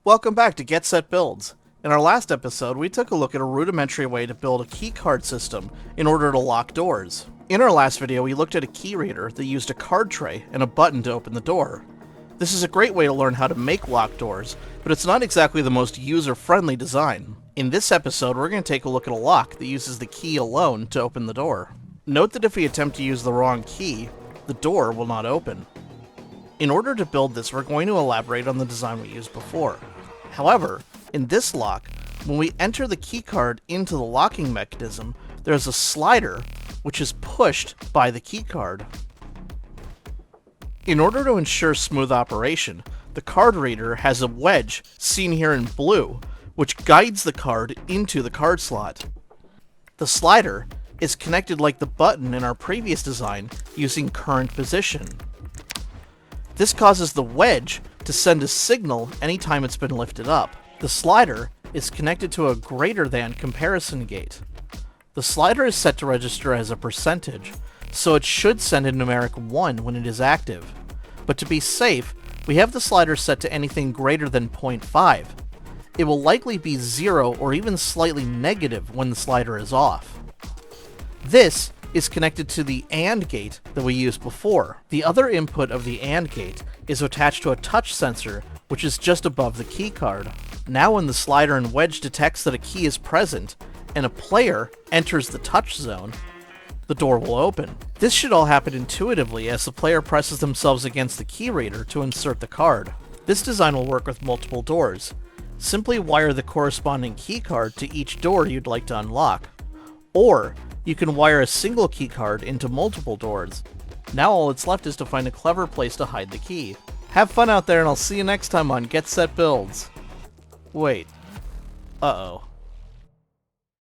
Welcome back to Get Set Builds. In our last episode, we took a look at a rudimentary way to build a keycard system in order to lock doors. In our last video, we looked at a key reader that used a card tray and a button to open the door. This is a great way to learn how to make locked doors, but it's not exactly the most user-friendly design. In this episode, we're going to take a look at a lock that uses the key alone to open the door. Note that if we attempt to use the wrong key, the door will not open. In order to build this, we're going to elaborate on the design we used before. However, in this lock, when we enter the keycard into the locking mechanism, there's a slider which is pushed by the keycard. In order to ensure smooth operation, the card reader has a wedge, seen here in blue, which guides the card into the card slot. The slider is connected like the button in our previous design using current position. This causes the wedge to send a signal anytime it's been lifted up. The slider is connected to a greater than comparison gate. The slider is set to register as a percentage, so it should send a numeric 1 when it is active. But to be safe, we have the slider set to anything greater than 0.5. It will likely be 0 or even slightly negative when the slider is off. This is connected to the AND gate that we used before. The other input of the AND gate is attached to a touch sensor, which is just above the keycard. Now when the slider and wedge detects that a key is present, and a player enters the touch zone, the door will open. This should all happen intuitively as the player presses themselves against the key reader to insert the card. This design will work with multiple doors. Simply wire the corresponding keycard to each door you'd like to unlock. Or you can wire a single keycard into multiple doors. Now all that's left is to find a clever place to hide the key. Have fun out there, and I'll see you next time on Get Set Builds. Wait. Uh-oh.